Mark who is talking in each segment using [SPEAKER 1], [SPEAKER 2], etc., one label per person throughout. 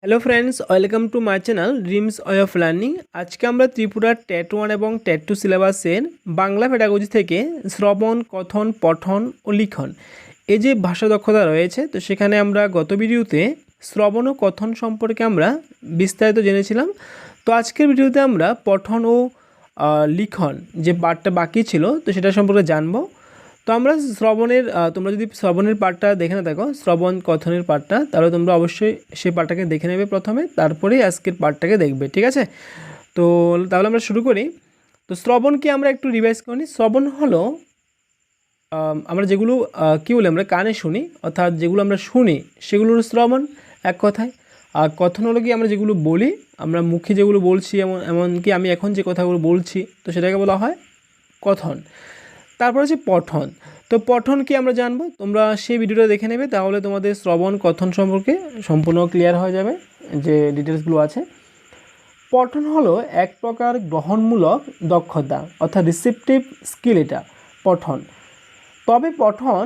[SPEAKER 1] Hello friends, welcome to my channel dreams way of learning. আজকে আমরা ত্রিপুরার TET 1 এবং টেট 2 সিলেবাসের বাংলা পেডাগোজি থেকে শ্রবণ, কথন, পঠন ও লিখন এই যে ভাষা দক্ষতা রয়েছে, তো সেখানে আমরা গত ভিডিওতে শ্রবণ ও কথন সম্পর্কে আমরা বিস্তারিত জেনেছিলাম। তো আজকের ভিডিওতে আমরা পঠন ও লিখন যে পার্টটা বাকি ছিল, তো সেটা সম্পর্কে জানবো। তো আমরা শ্রবণের তোমরা যদি শ্রবণের পার্টটা দেখে না থাকো, শ্রবণ কথনের পার্টটা, তাহলে তোমরা অবশ্যই সেই পার্টটাকে দেখে নেবে প্রথমে, তারপরেই আজকের পার্টটাকে দেখবে, ঠিক আছে? তো তাহলে আমরা শুরু করি। তো শ্রবণকে আমরা একটু রিভাইজ করে নিই। শ্রবণ হলো আমরা যেগুলো কী বলি, আমরা কানে শুনি, অর্থাৎ যেগুলো আমরা শুনি সেগুলোর শ্রবণ এক কথায়। আর কথন হলো কি আমরা যেগুলো বলি, আমরা মুখে যেগুলো বলছি, এমনকি আমি এখন যে কথাগুলো বলছি, তো সেটাকে বলা হয় কথন। তারপর হচ্ছে পঠন। তো পঠন কি আমরা জানবো, তোমরা সেই ভিডিওটা দেখে নেবে, তাহলে তোমাদের শ্রবণ কথন সম্পর্কে সম্পূর্ণ ক্লিয়ার হয়ে যাবে যে ডিটেলসগুলো আছে। পঠন হলো এক প্রকার গ্রহণমূলক দক্ষতা, অর্থাৎ রিসেপটিভ স্কিল, এটা পঠন। তবে পঠন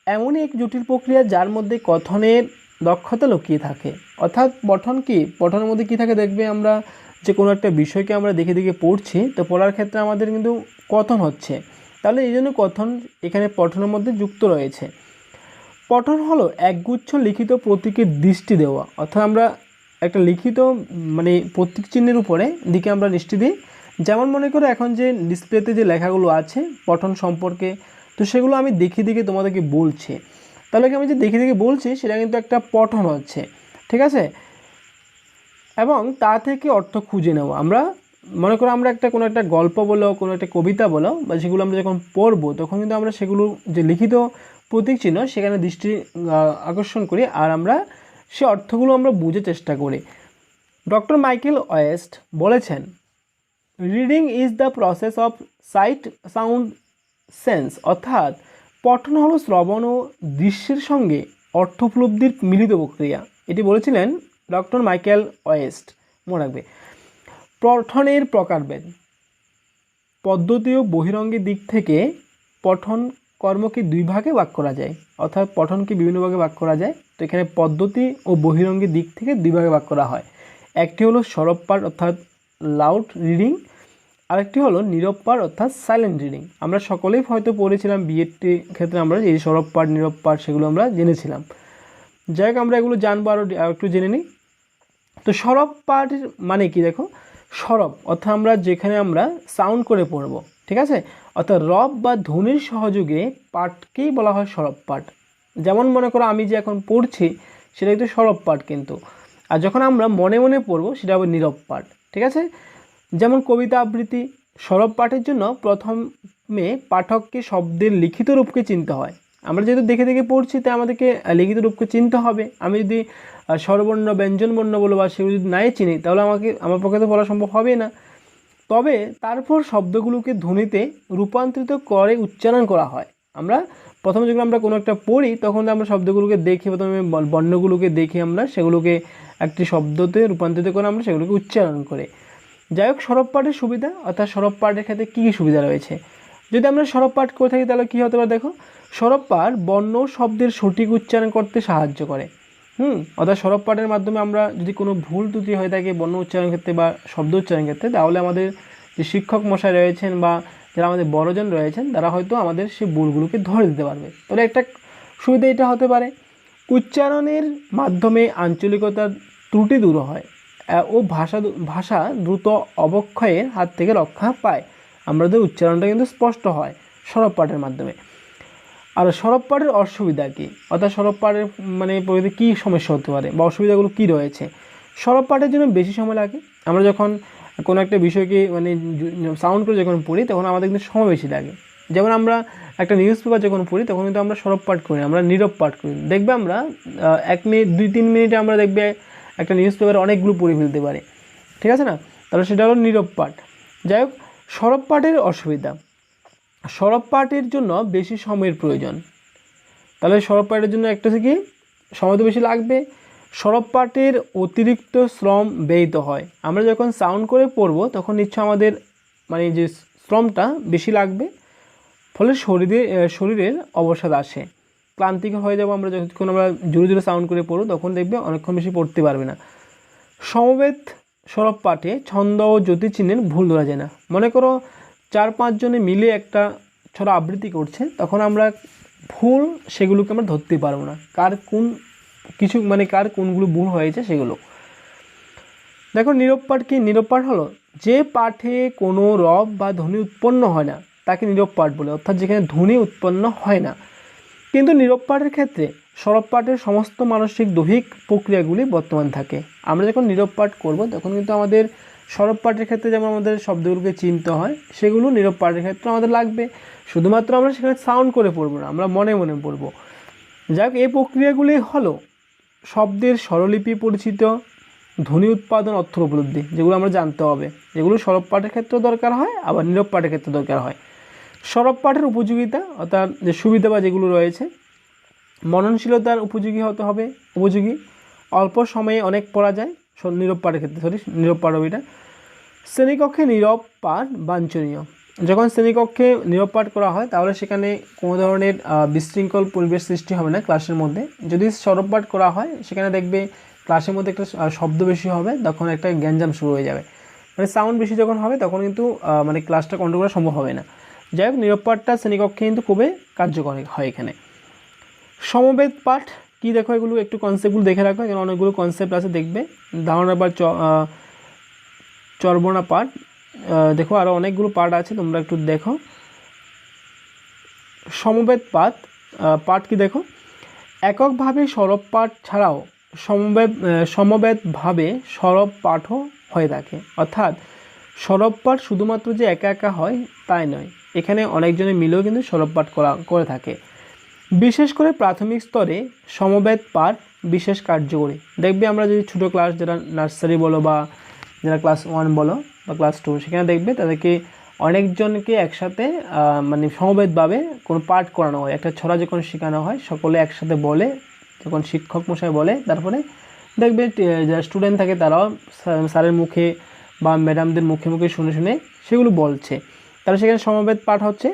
[SPEAKER 1] এমনই এক জটিল প্রক্রিয়া যার মধ্যে কথনের দক্ষতা লুকিয়ে থাকে। অর্থাৎ পঠন কি, পঠনের মধ্যে কী থাকে দেখবে, আমরা যে কোনো একটা বিষয়কে আমরা দেখে দেখে পড়ছি, তো পড়ার ক্ষেত্রে আমাদের কিন্তু কথন হচ্ছে, তাহলে এই জন্য কথন এখানে পঠনের মধ্যে যুক্ত রয়েছে। পঠন হলো একগুচ্ছ লিখিত প্রতীকের দৃষ্টি দেওয়া, অর্থাৎ আমরা একটা লিখিত মানে প্রতীক চিহ্নের উপরে দিকে আমরা দৃষ্টি দিই। যেমন মনে করো এখন যে ডিসপ্লেতে যে লেখাগুলো আছে পঠন সম্পর্কে, তো সেগুলো আমি দেখে দেখে তোমাদেরকে বলছি, তাহলে আমি যে দেখে দেখে বলছি সেটা কিন্তু একটা পঠন হচ্ছে, ঠিক আছে? এবং তা থেকে অর্থ খুঁজে নেওয়া, আমরা মনে করো আমরা কোনো একটা গল্প বলো, কোনো একটা কবিতা বলো, বা সেগুলো আমরা যখন পড়বো তখন কিন্তু আমরা সেগুলো যে লিখিত প্রতীক চিহ্ন সেখানে দৃষ্টি আকর্ষণ করি, আর আমরা সে অর্থগুলো আমরা বুঝে চেষ্টা করি। ডক্টর মাইকেল ওয়েস্ট বলেছেন, reading is the process of sight sound sense, অর্থাৎ পঠন হলো শ্রবণ ও দৃশ্যের সঙ্গে অর্থোপলব্ধির মিলিত প্রক্রিয়া। এটি বলেছিলেন ডক্টর মাইকেল ওয়েস্ট, মনে রাখবে। পঠনের প্রকারভেদ, পদ্ধতি ও বহিরঙ্গের দিক থেকে পঠন কর্মকে দুই ভাগে ভাগ করা যায়, অর্থাৎ পঠনকে বিভিন্ন ভাগে ভাগ করা যায়। তো এখানে পদ্ধতি ও বহিরঙ্গের দিক থেকে দুই ভাগে ভাগ করা হয়। একটি হলো সরব পাঠ অর্থাৎ লাউড রিডিং, আরেকটি হলো নীরব পাঠ অর্থাৎ সাইলেন্ট রিডিং। আমরা সকলেই হয়তো পড়েছিলাম বিএডটি ক্ষেত্রে, আমরা এই সরব পাঠ নীরব পাঠ সেগুলো আমরা জেনেছিলাম। যাই হোক, আমরা এগুলো জানবো আরও একটু জেনে নিই। তো সরব পাঠের মানে কি দেখো, সরব অর্থাৎ আমরা যেখানে আমরা সাউন্ড করে পড়ব, ঠিক আছে? অর্থাৎ রব বা ধ্বনির সহযোগে পাঠকেই বলা হয় সরব পাঠ। যেমন মনে করো আমি যে এখন পড়ছি সেটা কিন্তু সরব পাঠ, কিন্তু আর যখন আমরা মনে মনে পড়বো সেটা হবে নীরব পাঠ, ঠিক আছে? যেমন কবিতা আবৃত্তি, সরব পাঠের জন্য প্রথমে পাঠককে শব্দের লিখিত রূপকে চিনতে হয়। আমরা যেহেতু দেখে দেখে পড়ছি, তাই আমাদেরকে লিখিত রূপকে চিনতে হবে। আমি যদি স্বরবর্ণ ব্যঞ্জন বর্ণ বলো বা সেগুলো যদি নাই চিনি, তাহলে আমার পক্ষে তো বলা সম্ভব হবে না। তবে তারপর শব্দগুলোকে ধ্বনিতে রূপান্তরিত করে উচ্চারণ করা হয়। আমরা প্রথমে যখন আমরা কোনো একটা পড়ি, তখন আমরা শব্দগুলোকে দেখি, প্রথমে বর্ণগুলোকে দেখে আমরা সেগুলোকে একটি শব্দতে রূপান্তরিত করে আমরা সেগুলোকে উচ্চারণ করে। যাই হোক, সরব পাঠের সুবিধা, অর্থাৎ সরব পাঠের ক্ষেত্রে কী কী সুবিধা রয়েছে। যদি আমরা সরব পাঠ করে থাকি তাহলে কী হতে পারে দেখো, সরব পাঠ বর্ণ শব্দের সঠিক উচ্চারণ করতে সাহায্য করে। অর্থাৎ সরব পাঠের মাধ্যমে আমরা যদি কোনো ভুল ত্রুটি হয়ে থাকে বর্ণ উচ্চারণ ক্ষেত্রে বা শব্দ উচ্চারণ ক্ষেত্রে, তাহলে আমাদের যে শিক্ষক মশাই রয়েছেন বা যারা আমাদের বড়জন রয়েছেন, তারা হয়তো আমাদের সেই ভুলগুলোকে ধরে দিতে পারবে। তাহলে একটা সুবিধা এটা হতে পারে। উচ্চারণের মাধ্যমে আঞ্চলিকতার ত্রুটি দূর হয় ও ভাষা দ্রুত অবক্ষয়ের হাত থেকে রক্ষা পায়। আমাদের উচ্চারণটা কিন্তু স্পষ্ট হয় সরব পাঠের মাধ্যমে। আর সরব পাঠের অসুবিধা কী, অর্থাৎ সরব পাঠের মানে পরিধি কী সমস্যা হতে পারে বা অসুবিধাগুলো কী রয়েছে। সরব পাঠের জন্য বেশি সময় লাগে। আমরা যখন কোনো একটা বিষয়কে মানে সাউন্ড করে যখন পড়ি, তখন আমাদের কিন্তু সময় বেশি লাগে। যেমন আমরা একটা নিউজ পেপার যখন পড়ি, তখন কিন্তু আমরা সরব পাঠ করি, আমরা নীরব পাঠ করি। দেখবে আমরা 1 মিনিট 2-3 মিনিটে আমরা দেখবে একটা নিউজ পেপার অনেকগুলো পড়ে ফেলতে পারি, ঠিক আছে না? তাহলে সেটা হলো নীরব পাঠ। যাই হোক, সরব পাঠের অসুবিধা, সরব পাঠের জন্য বেশি সময়ের প্রয়োজন। তাহলে সরব পাঠের জন্য একটা কি সময় তো বেশি লাগবে। সরব পাঠের অতিরিক্ত শ্রম ব্যয়িত হয়। আমরা যখন সাউন্ড করে পড়বো তখন নিশ্চয় আমাদের মানে যে শ্রমটা বেশি লাগবে, ফলে শরীরের অবসাদ আসে, ক্লান্তিকর হয়ে যাবো। আমরা যখন আমরা জোরে জোরে সাউন্ড করে পড়বো তখন দেখবে অনেকক্ষণ বেশি পড়তে পারবে না। সমবেত সরব পাঠে ছন্দ ও জ্যোতিচিহ্নের ভুল ধরা যায় না। মনে করো 4-5 জনে মিলে একটা ছড়া আবৃত্তি করছে, তখন আমরা ভুল সেগুলোকে আমরা ধরতে পারবো না, কার কোন কিছু মানে কার কোনগুলো ভুল হয়েছে সেগুলো। দেখো নীরব পাঠ কি? নীরব পাঠ হলো যে পাঠে কোনো রব বা ধ্বনি উৎপন্ন হয় না তাকে নীরব পাঠ বলে, অর্থাৎ যেখানে ধ্বনি উৎপন্ন হয় না। কিন্তু নীরব পাঠের ক্ষেত্রে সরব পাঠের সমস্ত মানসিক দৈহিক প্রক্রিয়াগুলি বর্তমান থাকে। আমরা যখন নীরব পাঠ করব তখন কিন্তু আমাদের সরব পাঠের ক্ষেত্রে যেমন আমাদের শব্দগুলোকে চিনতে হয়, সেগুলো নীরব পাঠের ক্ষেত্রে আমাদের লাগবে। শুধুমাত্র আমরা সেখানে সাউন্ড করে পড়বো না, আমরা মনে মনে পড়বো। যাক, এই প্রক্রিয়াগুলি হলো শব্দের স্বরলিপি পরিচিত, ধ্বনি উৎপাদন, অর্থ উপলব্ধি, যেগুলো আমরা জানতে হবে, যেগুলো সরব পাঠের ক্ষেত্রেও দরকার হয়, আবার নীরব পাঠের ক্ষেত্রে দরকার হয়। সরব পাঠের উপযোগিতা অর্থাৎ যে সুবিধা বা যেগুলো রয়েছে, মননশীলতার উপযোগী হতে হবে, উপযোগী, অল্প সময়ে অনেক পড়া যায় নীরব পাঠের ক্ষেত্রে, নীরব পাঠ হবে এটা। শ্রেণীকক্ষে নীরব পাঠ বাঞ্ছনীয়। যখন শ্রেণীকক্ষে নীরব পাঠ করা হয় তাহলে সেখানে কোনো ধরনের বিশৃঙ্খল পরিবেশ সৃষ্টি হবে না ক্লাসের মধ্যে। যদি সরব পাঠ করা হয় সেখানে দেখবে ক্লাসের মধ্যে একটা শব্দ বেশি হবে, তখন একটা গ্যাঞ্জাম শুরু হয়ে যাবে, মানে সাউন্ড বেশি যখন হবে তখন কিন্তু মানে ক্লাসটা কন্ট্রোল করা সম্ভব হবে না। যাই হোক, নীরব পাঠটা শ্রেণীকক্ষে কিন্তু খুবই কার্যকরী হয় এখানে। সমবেত পাঠ কি? দেখো এগুলো একটু কনসেপ্টগুলো দেখে রাখো, এখানে অনেকগুলো কনসেপ্ট আছে দেখবে। ধারণা বা চর্বণা পাঠ, দেখো আরও অনেকগুলো পাঠ আছে, তোমরা একটু দেখো। সমবেত পাঠ কি? দেখো এককভাবে সরব পাঠ ছাড়াও সমবেতভাবে সরব পাঠও হয়ে থাকে। অর্থাৎ সরব পাঠ শুধুমাত্র যে একা একা হয় তাই নয়, এখানে অনেকজনে মিলেও কিন্তু সরব পাঠ করে থাকে। বিশেষ করে প্রাথমিক স্তরে সমবেত পাঠ বিশেষ কার্যকরী। দেখবে আমরা যদি ছোটো ক্লাস, যারা নার্সারি বলো বা যারা ক্লাস 1 বলো বা ক্লাস 2, সেখানে দেখবে তাদেরকে অনেকজনকে একসাথে মানে সমবেতভাবে কোনো পাঠ করানো হয়। একটা ছড়া যখন শেখানো হয় সকলে একসাথে বলে, যখন শিক্ষক মশাই বলে, তারপরে দেখবে যারা স্টুডেন্ট থাকে তারাও স্যারের মুখে বা ম্যাডামদের মুখে মুখে শুনে শুনে সেগুলো বলছে, তাহলে সেখানে সমবেত পাঠ হচ্ছে।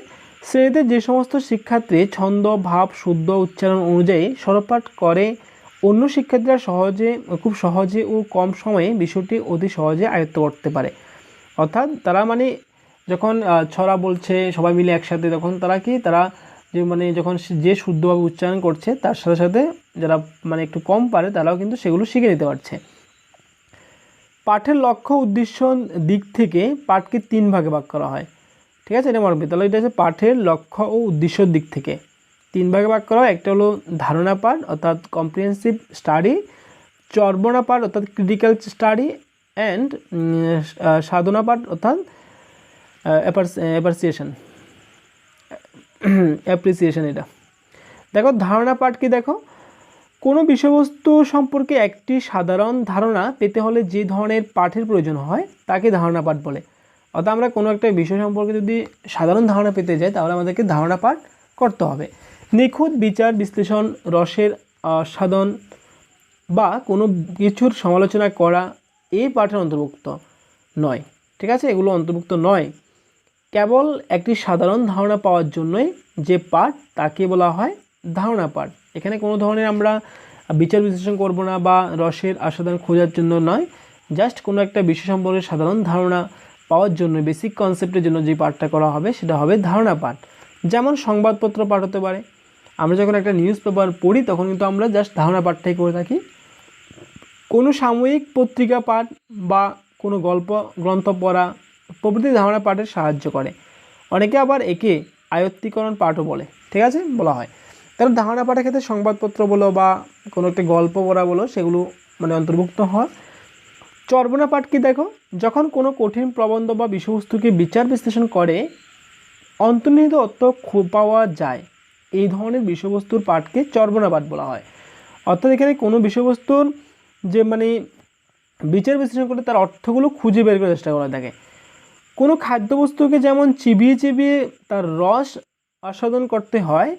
[SPEAKER 1] শ্রেণীতে যে সমস্ত শিক্ষার্থী ছন্দ, ভাব, শুদ্ধ উচ্চারণ অনুযায়ী সরব পাঠ করে, অন্য শিক্ষার্থীরা খুব সহজে ও কম সময়ে বিষয়টি অতি সহজে আয়ত্ত করতে পারে। অর্থাৎ তারা মানে যখন ছড়া বলছে সবাই মিলে একসাথে, তখন তারা যে মানে যখন যে শুদ্ধভাবে উচ্চারণ করছে তার সাথে সাথে যারা মানে একটু কম পারে তারাও কিন্তু সেগুলো শিখে নিতে পারছে। পাঠের লক্ষ্য উদ্দেশ্য দিক থেকে পাঠকে 3 ভাগে ভাগ করা হয়। ঠিক আছে, এটা মনে, তাহলে এটা হচ্ছে পাঠের লক্ষ্য ও উদ্দেশ্যর দিক থেকে 3 ভাগে ভাগ করা হয়। একটা হলো ধারণা পাঠ অর্থাৎ কম্প্রিহেন্সিভ স্টাডি, চর্বণা পাঠ অর্থাৎ ক্রিটিক্যাল স্টাডি, অ্যান্ড সাধনা পাঠ অর্থাৎ অ্যাপ্রিসিয়েশন। এটা দেখো ধারণা পাঠ কি? দেখো কোনো বিষয়বস্তু সম্পর্কে একটি সাধারণ ধারণা পেতে হলে যে ধরনের পাঠের প্রয়োজন হয় তাকে ধারণা পাঠ বলে। অর্থাৎ আমরা কোনো একটা বিষয় সম্পর্কে যদি সাধারণ ধারণা পেতে যাই তাহলে আমাদেরকে ধারণা পাঠ করতে হবে। নিখুঁত বিচার বিশ্লেষণ, রসের সাধন বা কোনো কিছুর সমালোচনা করা এই পাঠের অন্তর্ভুক্ত নয়। ঠিক আছে, এগুলো অন্তর্ভুক্ত নয়। কেবল একটি সাধারণ ধারণা পাওয়ার জন্যই যে পাঠ তাকে বলা হয় ধারণা পাঠ। এখানে কোনো ধরনের আমরা বিচার বিশ্লেষণ করব না বা রসের আস্বাদন খোঁজার জন্য নয়, জাস্ট কোনো একটা বিষয় সম্পর্কে সাধারণ ধারণা পাওয়ার জন্য, বেসিক কনসেপ্টের জন্য যে পাঠটা করা হবে সেটা হবে ধারণা পাঠ। যেমন সংবাদপত্র পাঠ হতে পারে, আমরা যখন একটা নিউজ পেপার পড়ি তখন কিন্তু আমরা জাস্ট ধারণা পাঠটাই করে থাকি। কোনো সাময়িক পত্রিকা পাঠ বা কোনো গল্প গ্রন্থ পড়া প্রভৃতি ধারণা পাঠের সাহায্য করে। অনেকে আবার একে আয়ত্তীকরণ পাঠও বলে। ঠিক আছে, বলা হয়। তাহলে ধারণা পাঠের ক্ষেত্রে সংবাদপত্র বলো বা কোনো একটা গল্প পড়া বলো সেগুলো মানে অন্তর্ভুক্ত হয়। চর্বণা পাঠ কি? দেখো যখন কোনো কঠিন প্রবন্ধ বা বিষয়বস্তুকে বিচার বিশ্লেষণ করে অন্তর্নিহিত অর্থ পাওয়া যায়, এই ধরনের বিষয়বস্তুর পাঠকে চর্বণা পাঠ বলা হয়। অর্থাৎ এখানে কোনো বিষয়বস্তুর যে মানে বিচার বিশ্লেষণ করে তার অর্থগুলো খুঁজে বের করার চেষ্টা করা থাকে। কোনো খাদ্যবস্তুকে যেমন চিবিয়ে চিবিয়ে তার রস আস্বাদন করতে হয়,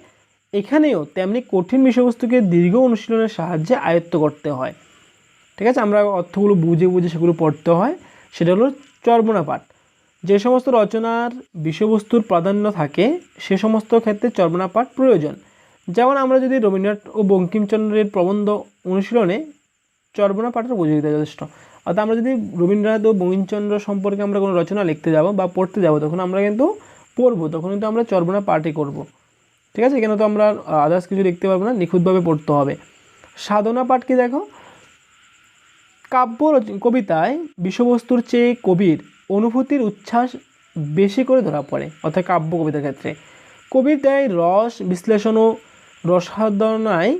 [SPEAKER 1] এখানেও তেমনি কঠিন বিষয়বস্তুকে দীর্ঘ অনুশীলনের সাহায্যে আয়ত্ত করতে হয়। ঠিক আছে, আমরা অর্থগুলো বুঝে বুঝে সেগুলো পড়তে হয়, সেটা হলো চর্বণা পাঠ। যে সমস্ত রচনার বিষয়বস্তুর প্রাধান্য থাকে সে সমস্ত ক্ষেত্রে চর্বণা পাঠ প্রয়োজন। যেমন আমরা যদি রবীন্দ্রনাথ ও বঙ্কিমচন্দ্রের প্রবন্ধ অনুশীলনে চর্বণা পাঠের উপযোগিতা যথেষ্ট। অর্থাৎ আমরা যদি রবীন্দ্রনাথ ও বঙ্কিমচন্দ্র সম্পর্কে আমরা কোনো রচনা লিখতে যাব বা পড়তে যাব, তখন আমরা কিন্তু পড়বো, তখন কিন্তু আমরা চর্বণা পাঠই করব। ঠিক আছে, এখানে তো আমরা আদার্স কিছু লিখতে পারবো না, নিখুঁতভাবে পড়তে হবে। সাধনা পাঠ কি দেখো, কাব্য কবিতায় বিষয়বস্তুর চেয়ে কবির অনুভূতির উচ্ছ্বাস বেশি করে ধরা পড়ে, অর্থাৎ কাব্য কবিতার ক্ষেত্রে কবিতায় রস বিশ্লেষণ ও রসায়নায়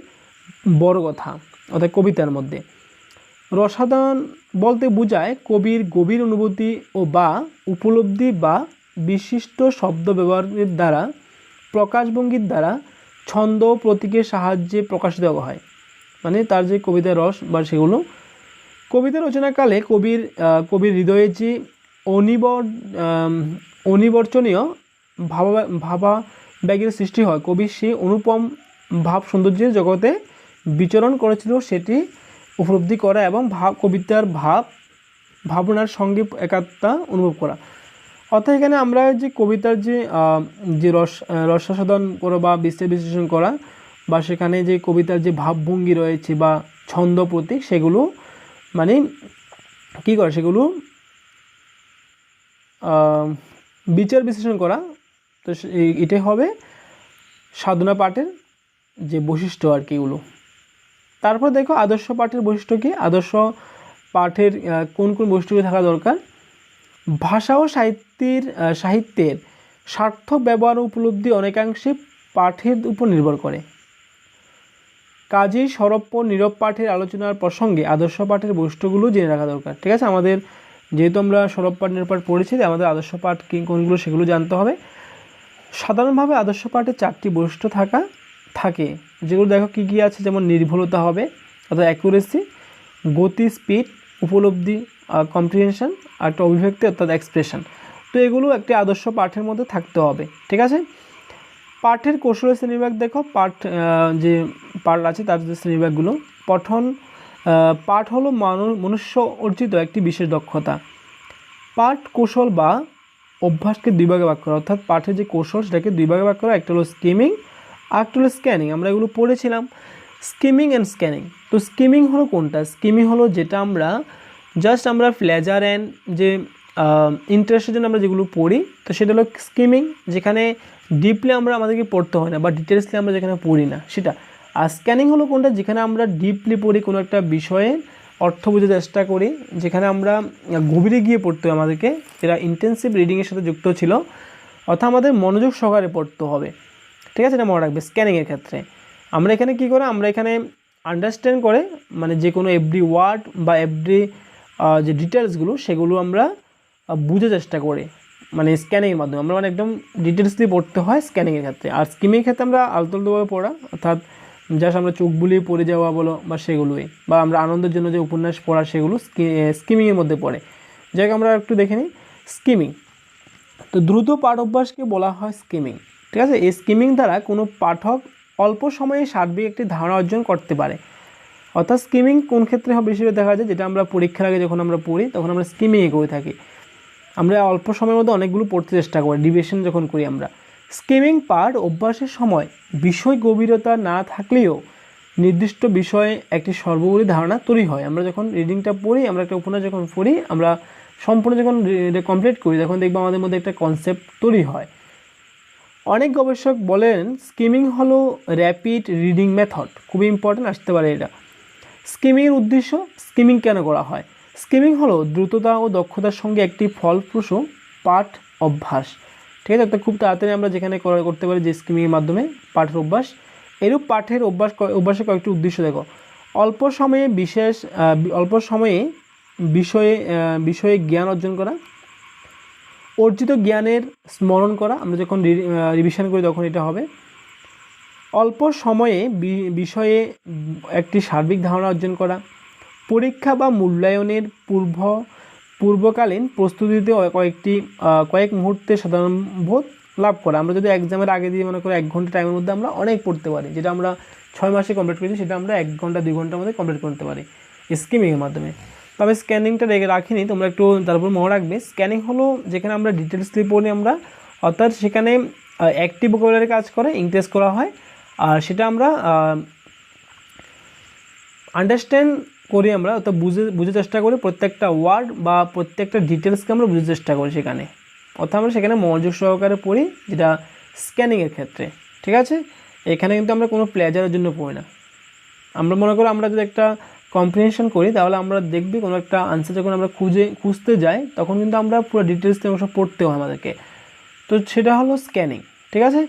[SPEAKER 1] বড় কথা। অর্থাৎ কবিতার মধ্যে রসায়ন বলতে বোঝায় কবির গভীর অনুভূতি ও বা উপলব্ধি বা বিশিষ্ট শব্দ ব্যবহারের দ্বারা, প্রকাশভঙ্গির দ্বারা, ছন্দ প্রতীকের সাহায্যে প্রকাশিত হয়, মানে তার যে কবিতার রস বা সেগুলো। কবিতা রচনাকালে কবির হৃদয়ে যে অনিবর্চনীয় ভাবাবেগের সৃষ্টি হয়, কবি সেই অনুপম ভাব সৌন্দর্যের জগতে বিচরণ করেছিল সেটি উপলব্ধি করা এবং কবিতার ভাবনার সঙ্গে একাত্মতা অনুভব করা। অর্থাৎ এখানে আমরা যে কবিতার যে রসাস্বাদন করা বা বিশ্লেষণ করা, বা সেখানে যে কবিতার যে ভাবভঙ্গি রয়েছে বা ছন্দ প্রতীক, সেগুলো মানে কী করে, সেগুলো বিচার বিশ্লেষণ করা। তো এটাই হবে সাধনা পাঠের যে বৈশিষ্ট্য আর কি এগুলো। তারপর দেখো আদর্শ পাঠের বৈশিষ্ট্য কি, আদর্শ পাঠের কোন কোন বৈশিষ্ট্য থাকা দরকার। ভাষা ও সাহিত্যের সার্থক ব্যবহার ও উপলব্ধি অনেকাংশে পাঠের উপর নির্ভর করে। কাজেই সরব নীরব পাঠের আলোচনার প্রসঙ্গে আদর্শ পাঠের বৈশিষ্ট্যগুলো জেনে রাখা দরকার। ঠিক আছে, আমাদের যেহেতু আমরা সরব পাঠ নীরব পাঠ পড়েছি, আমাদের আদর্শ পাঠ কোনগুলো সেগুলো জানতে হবে। সাধারণভাবে আদর্শ পাঠে 4টি বৈশিষ্ট্য থাকে, যেগুলো দেখো কী কী আছে, যেমন নির্ভুলতা হবে অর্থাৎ অ্যাকুরেসি, গতি স্পিড, উপলব্ধি কম্প্রিহেনশন, আর একটা অভিব্যক্তি অর্থাৎ এক্সপ্রেশন। তো এগুলো একটি আদর্শ পাঠের মধ্যে থাকতে হবে। ঠিক আছে, পাঠের কৌশলের শ্রেণীবিভাগ দেখো, যে পাঠ আছে তার যে শ্রেণীবিভাগগুলো। পাঠ হলো মনুষ্য অর্জিত একটি বিশেষ দক্ষতা। পাঠ কৌশল বা অভ্যাসকে 2 ভাগে ভাগ করা, অর্থাৎ পাঠের যে কৌশল সেটাকে 2 ভাগে ভাগ করা, একটা হলো স্কিমিং আর একটা হলো স্ক্যানিং। আমরা এগুলো পড়েছিলাম, স্কিমিং অ্যান্ড স্ক্যানিং। তো স্কিমিং হলো কোনটা, স্কিমিং হলো যেটা আমরা আমরা প্লেজার অ্যান্ড যে ইন্টারেস্টের জন্য আমরা যেগুলো পড়ি, তো সেটা হলো স্কিমিং, যেখানে ডিপলি আমাদেরকে পড়তে হয় না বা ডিটেলসলি আমরা যেখানে পড়ি না সেটা। আর স্ক্যানিং হলো কোনটা, যেখানে আমরা ডিপলি পড়ি, কোনো একটা বিষয়ে অর্থ বোঝার চেষ্টা করি, যেখানে আমরা গভীরে গিয়ে পড়তে হয় আমাদেরকে, যেটা ইন্টেন্সিভ রিডিংয়ের সাথে যুক্ত ছিল, অর্থাৎ আমাদের মনোযোগ সহকারে পড়তে হবে। ঠিক আছে, এটা মনে রাখবে। স্ক্যানিংয়ের ক্ষেত্রে আমরা এখানে কী করে, আমরা এখানে আন্ডারস্ট্যান্ড করে, মানে যে কোনো এভরি ওয়ার্ড বা এভরি যে ডিটেলসগুলো সেগুলো আমরা বুঝার চেষ্টা করি, মানে স্ক্যানিংয়ের মাধ্যমে আমরা মানে একদম ডিটেলসলি পড়তে হয় স্ক্যানিংয়ের ক্ষেত্রে। আর স্কিমিংয়ের ক্ষেত্রে আমরা আলতোভাবে পড়া, অর্থাৎ জাস্ট আমরা চোখ বুলিয়ে পড়ে যাওয়া বলো বা সেগুলোই, বা আমরা আনন্দের জন্য যে উপন্যাস পড়া সেগুলো স্কিমিংয়ের মধ্যে পড়ে। যাই হোক, আমরা একটু দেখে নিই স্কিমিং। তো দ্রুত পাঠ অভ্যাসকে বলা হয় স্কিমিং। ঠিক আছে, এই স্কিমিং দ্বারা কোনো পাঠক অল্প সময়ে সার্বিক একটি ধারণা অর্জন করতে পারে। অর্থাৎ স্কিমিং কোন ক্ষেত্রে বেশিরভাগ দেখা যায়, যেটা আমরা পরীক্ষার আগে যখন আমরা পড়ি তখন আমরা স্কিমিংয়ে করে থাকি, আমরা অল্প সময়ের মধ্যে অনেকগুলো পড়তে চেষ্টা করি, ডিভিশন যখন করি আমরা। স্কিমিং পাঠ অভ্যাসের সময় বিষয় গভীরতা না থাকলেও নির্দিষ্ট বিষয়ে একটি সর্বোপরি ধারণা তৈরি হয়। আমরা যখন রিডিংটা পড়ি, আমরা একটা উপন্যাস যখন পড়ি, আমরা সম্পূর্ণ যখন কমপ্লিট করি, তখন দেখবো আমাদের মধ্যে একটা কনসেপ্ট তৈরি হয়। অনেক গবেষক বলেন স্কিমিং হলো র্যাপিড রিডিং মেথড। খুবই ইম্পর্টেন্ট, আসতে পারে এটা। স্কিমিংয়ের উদ্দেশ্য, স্কিমিং কেন করা হয়? স্কিমিং হলো দ্রুততা ও দক্ষতার সঙ্গে একটি ফলপ্রসূ পাঠ অভ্যাস। ঠিক আছে, তো খুব তাড়াতাড়ি আমরা যেখানে করতে পারি যে স্কিমিংয়ের মাধ্যমে পাঠের অভ্যাস। এরূপ পাঠের অভ্যাসের কয়েকটি উদ্দেশ্য দেখো। অল্প সময়ে বিষয়ে জ্ঞান অর্জন করা, অর্জিত জ্ঞানের স্মরণ করা, আমরা যখন রিভিশন করি তখন এটা হবে। অল্প সময়ে বিষয়ে একটি সার্বিক ধারণা অর্জন করা, পরীক্ষা বা মূল্যায়নের পূর্বকালীন প্রস্তুতিতে কয়েক মুহূর্তে সাধারণ বোধ লাভ করা। আমরা যদি এক্সামের আগে দিয়ে মনে করি 1 ঘন্টা টাইমের মধ্যে আমরা অনেক পড়তে পারি, যেটা আমরা 6 মাসে কমপ্লিট করেছি সেটা আমরা 1 ঘন্টা 2 ঘন্টার মধ্যে কমপ্লিট করতে পারি স্কিমিংয়ের মাধ্যমে। তবে স্ক্যানিংটা রাখিনি, তোমরা একটু তারপর মনে রাখবে। স্ক্যানিং হলো যেখানে আমরা ডিটেলসলি পড়ি আমরা, অর্থাৎ সেখানে অ্যাক্টিভ ভোকাবুলারি কাজ করে, ইনক্রিজ করা হয়, আর সেটা আমরা আন্ডারস্ট্যান্ড করি আমরা, অর্থাৎ বুঝে চেষ্টা করি প্রত্যেকটা ওয়ার্ড বা প্রত্যেকটা ডিটেলসকে আমরা বুঝতে চেষ্টা করি সেখানে, অর্থাৎ আমরা সেখানে মনোযোগ সহকারে পড়ি, যেটা স্ক্যানিংয়ের ক্ষেত্রে। ঠিক আছে, এখানে কিন্তু আমরা কোনো প্লেজারের জন্য পড়ি না। আমরা মনে করি আমরা যদি একটা কম্প্রিহেনশন করি, তাহলে আমরা দেখবি কোনো একটা আনসার যখন আমরা খুঁজতে যাই, তখন কিন্তু আমরা পুরো ডিটেলস অংশ পড়তে হয় আমাদেরকে। তো সেটা হলো স্ক্যানিং। ঠিক আছে,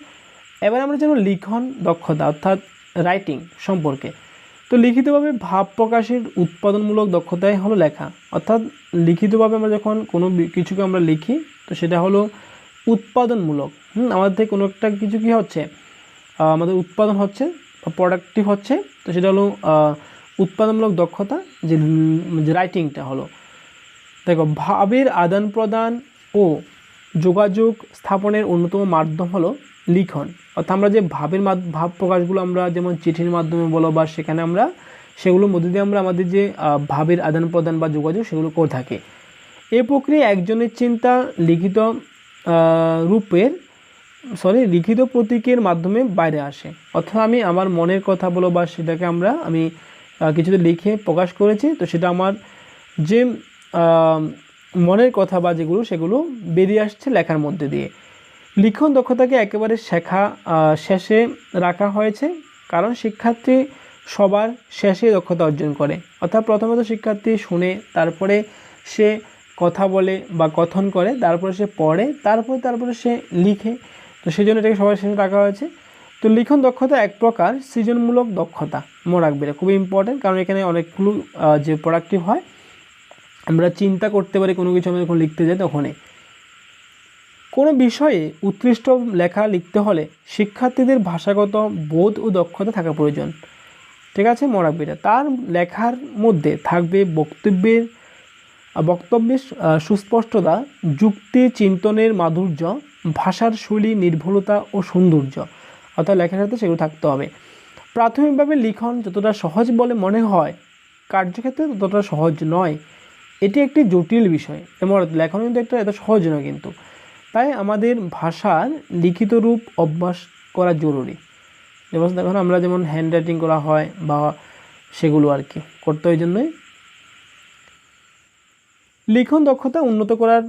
[SPEAKER 1] এবার আমরা যেন লিখন দক্ষতা অর্থাৎ রাইটিং সম্পর্কে। তো লিখিতভাবে ভাব প্রকাশের উৎপাদনমূলক দক্ষতাই হলো লেখা, অর্থাৎ লিখিতভাবে আমরা যখন কোনো কিছুকে আমরা লিখি, তো সেটা হলো উৎপাদনমূলক। আমাদের থেকে কোনো একটা কিছু কী হচ্ছে, আমাদের উৎপাদন হচ্ছে বা প্রোডাক্টিভ হচ্ছে, তো সেটা হলো উৎপাদনমূলক দক্ষতা, যে রাইটিংটা হলো। দেখো, ভাবের আদান প্রদান ও যোগাযোগ স্থাপনের অন্যতম মাধ্যম হলো লিখন, অর্থাৎ আমরা যে ভাব প্রকাশগুলো আমরা যেমন চিঠির মাধ্যমে বলো বা সেখানে আমরা সেগুলোর মধ্যে দিয়ে আমরা আমাদের যে ভাবের আদান প্রদান বা যোগাযোগ সেগুলো করে থাকি। এই প্রক্রিয়া একজনের চিন্তা লিখিত প্রতীকের মাধ্যমে বাইরে আসে, অর্থাৎ আমি আমার মনের কথা বলো বা সেটাকে আমি কিছুতে লিখে প্রকাশ করেছি, তো সেটা আমার যে মনের কথা বা সেগুলো বেরিয়ে আসছে লেখার মধ্যে দিয়ে। লিখন দক্ষতাকে একেবারে শেষে রাখা হয়েছে, কারণ শিক্ষার্থী সবার শেষে দক্ষতা অর্জন করে, অর্থাৎ প্রথমত শিক্ষার্থী শুনে, তারপরে সে কথা বলে বা কথন করে, তারপরে সে পড়ে, তারপরে সে লিখে, তো সেই জন্য এটাকে সবার শেষে রাখা হয়েছে। তো লিখন দক্ষতা এক প্রকার সৃজনমূলক দক্ষতা, মনে রাখবে, এটা খুবই ইম্পর্টেন্ট, কারণ এখানে অনেকগুলো যে প্রোডাক্টিভ হয়, আমরা চিন্তা করতে পারি কোনো কিছু আমরা যখন লিখতে যাই তখনই। কোনো বিষয়ে উৎকৃষ্ট লেখা লিখতে হলে শিক্ষার্থীদের ভাষাগত বোধ ও দক্ষতা থাকা প্রয়োজন। ঠিক আছে, মনে রাখবে এটা। তার লেখার মধ্যে থাকবে বক্তব্যের সুস্পষ্টতা, যুক্তি চিন্তনের মাধুর্য, ভাষার শৈলী, নির্ভুলতা ও সৌন্দর্য, অর্থাৎ লেখার ক্ষেত্রে সেগুলো থাকতে হবে। প্রাথমিকভাবে লিখন যতটা সহজ বলে মনে হয়, কার্যক্ষেত্রে ততটা সহজ নয়, এটি একটি জটিল বিষয়। যেমন লেখন কিন্তু এত সহজ নয় কিন্তু, তাই আমাদের ভাষার লিখিত রূপ অভ্যাস করা জরুরি। যেমন দেখুন, আমরা যেমন হ্যান্ড রাইটিং করা হয় বা সেগুলো আর কি করতে হয়। জন্যই লিখন দক্ষতা উন্নত করার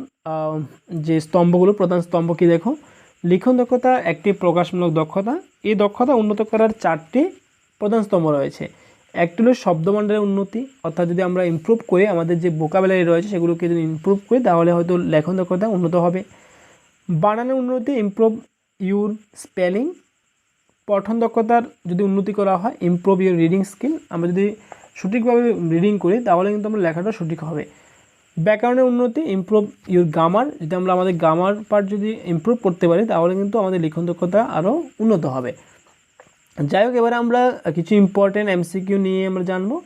[SPEAKER 1] যে স্তম্ভগুলো, প্রধান স্তম্ভ কি দেখো, লিখন দক্ষতা একটি প্রকাশমূলক দক্ষতা। এই দক্ষতা উন্নত করার 4টি প্রধান স্তম্ভ রয়েছে। একটি হলো শব্দভাণ্ডারের উন্নতি, অর্থাৎ যদি আমরা ইমপ্রুভ করি, আমাদের যে ভোকাবুলারি রয়েছে সেগুলোকে যদি ইমপ্রুভ করি, তাহলে হয়তো লেখন দক্ষতা উন্নত হবে। বানানের উন্নতি, ইমপ্রুভ ইউর স্পেলিং। পঠন দক্ষতার যদি উন্নতি করা হয়, ইমপ্রুভ ইউর রিডিং স্কিল। আমরা যদি সঠিকভাবে রিডিং করি, তাহলে কিন্তু আমরা লেখাটা সঠিক হবে। ব্যাকরণের উন্নতি, ইমপ্রুভ ইউর গ্রামার। যদি আমরা আমাদের গ্রামার পার্ট যদি ইমপ্রুভ করতে পারি, তাহলে কিন্তু আমাদের লিখন দক্ষতা আরও উন্নত হবে। যাই হোক, এবারে আমরা কিছু ইম্পর্টেন্ট এমসিকিউ নিয়ে আমরা জানবো,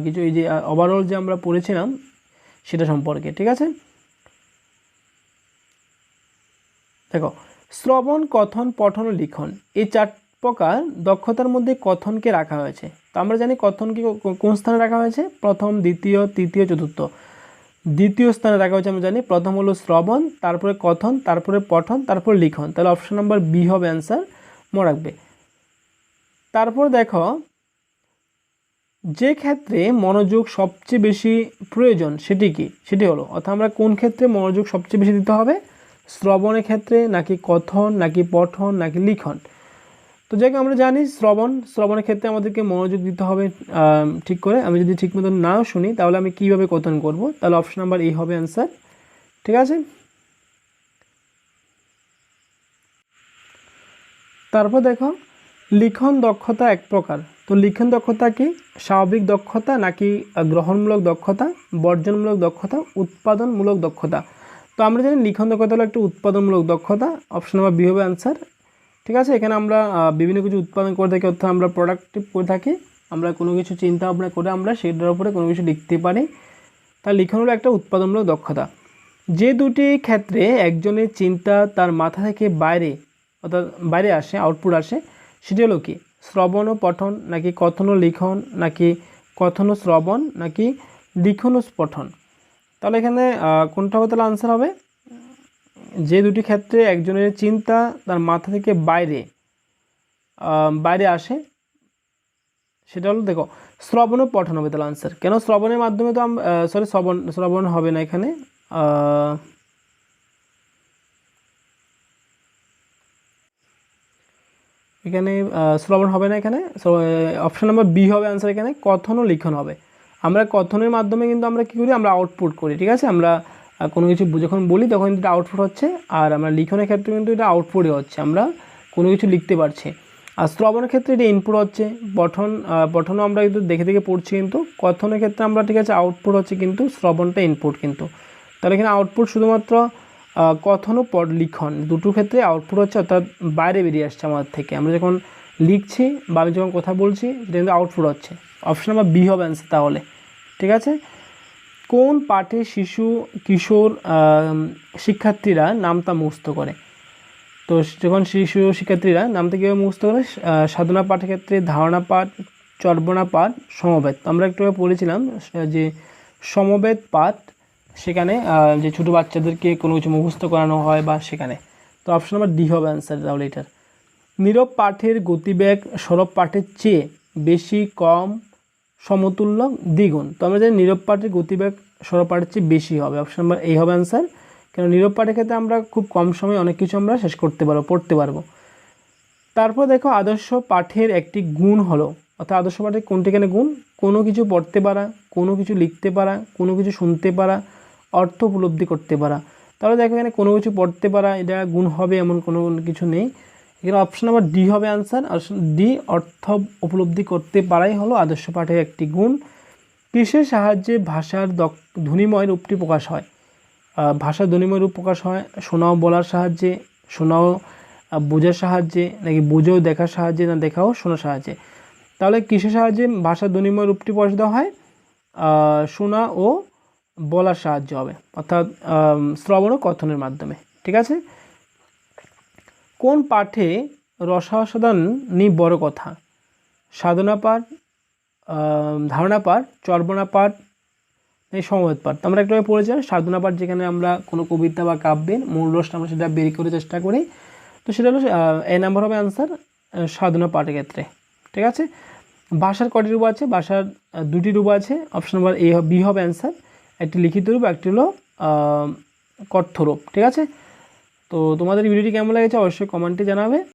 [SPEAKER 1] কিছু এই যে ওভারঅল যে আমরা পড়েছিলাম সেটা সম্পর্কে। ঠিক আছে, দেখো, শ্রবণ, কথন, পঠন ও লিখন, এই 4 প্রকার দক্ষতার মধ্যে কথনকে রাখা হয়েছে। তো আমরা জানি কথনকে কোন স্থানে রাখা হয়েছে, প্রথম, দ্বিতীয়, তৃতীয়, চতুর্থ। দ্বিতীয় স্থানে রাখা হয়েছে আমরা জানি, প্রথম হলো শ্রবণ, তারপরে কথন, তারপরে পঠন, তারপর লিখন। তাহলে অপশন নাম্বার বি হবে অ্যান্সার, মনে রাখবে। তারপর দেখো, যে ক্ষেত্রে মনোযোগ সবচেয়ে বেশি প্রয়োজন সেটি হলো, অর্থাৎ আমরা কোন ক্ষেত্রে মনোযোগ সবচেয়ে বেশি দিতে হবে, শ্রবণের ক্ষেত্রে নাকি কথন নাকি পঠন নাকি লিখন। তো যাই হোক, আমরা জানি শ্রবণের ক্ষেত্রে আমাদেরকে মনোযোগ দিতে হবে ঠিক করে। আমি যদি ঠিক মতো নাও শুনি, তাহলে আমি কীভাবে কথন করব, তাহলে অপশন নাম্বার এ হবে অ্যান্সার। ঠিক আছে, তারপর দেখো, লিখন দক্ষতা এক প্রকার। তো লিখন দক্ষতা কি, স্বাভাবিক দক্ষতা নাকি গ্রহণমূলক দক্ষতা, বর্জনমূলক দক্ষতা, উৎপাদনমূলক দক্ষতা। তো আমরা জানি লিখন দক্ষতা হলো একটা উৎপাদনমূলক দক্ষতা, অপশন নাম্বার বি হবে অ্যান্সার। ঠিক আছে, এখানে আমরা বিভিন্ন কিছু উৎপাদন করে থাকি, অর্থাৎ আমরা প্রোডাক্টিভ করে থাকি, আমরা কোনো কিছু চিন্তা ভাবনা করে আমরা সেটার উপরে কোনো কিছু লিখতে পারি, তার লিখন হলো একটা উৎপাদনমূলক দক্ষতা। যে দুটি ক্ষেত্রে একজনের চিন্তা তার মাথা থেকে বাইরে আসে, আউটপুট আসে, সেটি হলো কি, শ্রবণ ও পঠন নাকি কথন ও লিখন নাকি কথন ও শ্রবণ নাকি লিখন ও পঠন। তাহলে এখানে কোনটা হবে, তাহলে আনসার হবে, যে দুটি ক্ষেত্রে একজনের চিন্তা তার মাথা থেকে বাইরে আসে সেটা হলো দেখো শ্রবণ ও পঠন হবে তাহলে আনসার। কেন শ্রবণের মাধ্যমে তো সরি শ্রবণ হবে না এখানে, এখানে শ্রবণ হবে না এখানে। অপশন নাম্বার বি হবে আনসার। এখানে কথন ও লিখন হবে। আমরা কথনের মাধ্যমে কিন্তু আমরা কী করি, আমরা আউটপুট করি, ঠিক আছে। আমরা কোনো কিছু যখন বলি তখন কিন্তু এটা আউটপুট হচ্ছে, আর আমরা লিখনের ক্ষেত্রে কিন্তু এটা আউটপুটই হচ্ছে, আমরা কোনো কিছু লিখতে পারছি। আর শ্রবণের ক্ষেত্রে এটা ইনপুট হচ্ছে, পঠনও আমরা কিন্তু দেখে দেখে পড়ছি, কিন্তু কথনের ক্ষেত্রে আমরা ঠিক আছে আউটপুট হচ্ছে, কিন্তু শ্রবণটা ইনপুট কিন্তু। তাহলে এখানে আউটপুট শুধুমাত্র কথন ও লিখন দুটোর ক্ষেত্রে আউটপুট হচ্ছে, অর্থাৎ বাইরে বেরিয়ে আসছে আমাদের থেকে। আমরা যখন লিখছি বা আমি যখন কথা বলছি এটা কিন্তু আউটপুট হচ্ছে। অপশন নাম্বার বি হবে অ্যান্সার তাহলে, ঠিক আছে। কোন পাঠে শিশু কিশোর শিক্ষার্থীরা নামতা মুখস্থ করে? তো যখন শিশু শিক্ষার্থীরা নামতা কীভাবে মুখস্থ করে? সাধনা পাঠের ক্ষেত্রে ধারণা পাঠ, চর্বণা পাঠ, সমবেত। আমরা একটু বলেছিলাম যে সমবেত পাঠ, সেখানে যে ছোটো বাচ্চাদেরকে কোনো কিছু মুখস্থ করানো হয় বা সেখানে। তো অপশন নাম্বার ডি হবে অ্যান্সার তাহলে এটার। নীরব পাঠের গতিবেগ সরব পাঠের চেয়ে বেশি, কম, সমতুল্য, দ্বিগুণ। তো আমরা জানি নীরব পাঠের গতিবেগ সরব পাঠের চেয়ে বেশি হবে। অপশন নাম্বার এই হবে অ্যান্সার। কেন নীরব পাঠের ক্ষেত্রে আমরা খুব কম সময়ে অনেক কিছু আমরা শেষ করতে পারবো, পড়তে পারবো। তারপর দেখো আদর্শ পাঠের একটি গুণ হলো, অর্থাৎ আদর্শ পাঠের কোনটি এখানে গুণ? কোনো কিছু পড়তে পারা, কোনো কিছু লিখতে পারা, কোনো কিছু শুনতে পারা, অর্থ উপলব্ধি করতে পারা। তাহলে দেখো এখানে কোনো কিছু পড়তে পারা এটা গুণ হবে এমন কোনো কিছু নেই। এখানে অপশন নাম্বার ডি হবে আনসার। ডি, অর্থ উপলব্ধি করতে পারাই হলো আদর্শ পাঠের একটি গুণ। কিসের সাহায্যে ভাষার ধ্বনিময় রূপটি প্রকাশ হয়? ভাষার ধ্বনিময় রূপ প্রকাশ হয় শোনাও বলার সাহায্যে, শোনাও বোঝার সাহায্যে, নাকি বোঝাও দেখার সাহায্যে, না দেখাও শোনার সাহায্যে? তাহলে কিসের সাহায্যে ভাষার ধ্বনিময় রূপটি প্রকাশিত হয়? শোনা ও বলার সাহায্য হবে, অর্থাৎ শ্রবণ ও কথনের মাধ্যমে, ঠিক আছে। কোন পাঠে রসাস্বাদন নি বড় কথা? সাধনা পাঠ, ধারণা পাঠ, চর্বণা পাঠ, এই সমবেত পাঠ। আমরা একটু পড়েছিলাম সাধনা পাঠ, যেখানে আমরা কোনো কবিতা বা কাব্যের মূল রসটা আমরা সেটা বের করে চেষ্টা করি। তো সেটা হলো এ নাম্বার হবে অ্যান্সার সাধনা পাঠের ক্ষেত্রে, ঠিক আছে। ভাষার কটি রূপ আছে? ভাষার দুটি রূপ আছে। অপশন নাম্বার এ বি হবে অ্যান্সার। একটি লিখিত রূপ, একটি হলো কথ্য রূপ, ঠিক আছে। তো তোমাদের ভিডিওটি কেমন লেগেছে অবশ্যই কমেন্টে জানাবে।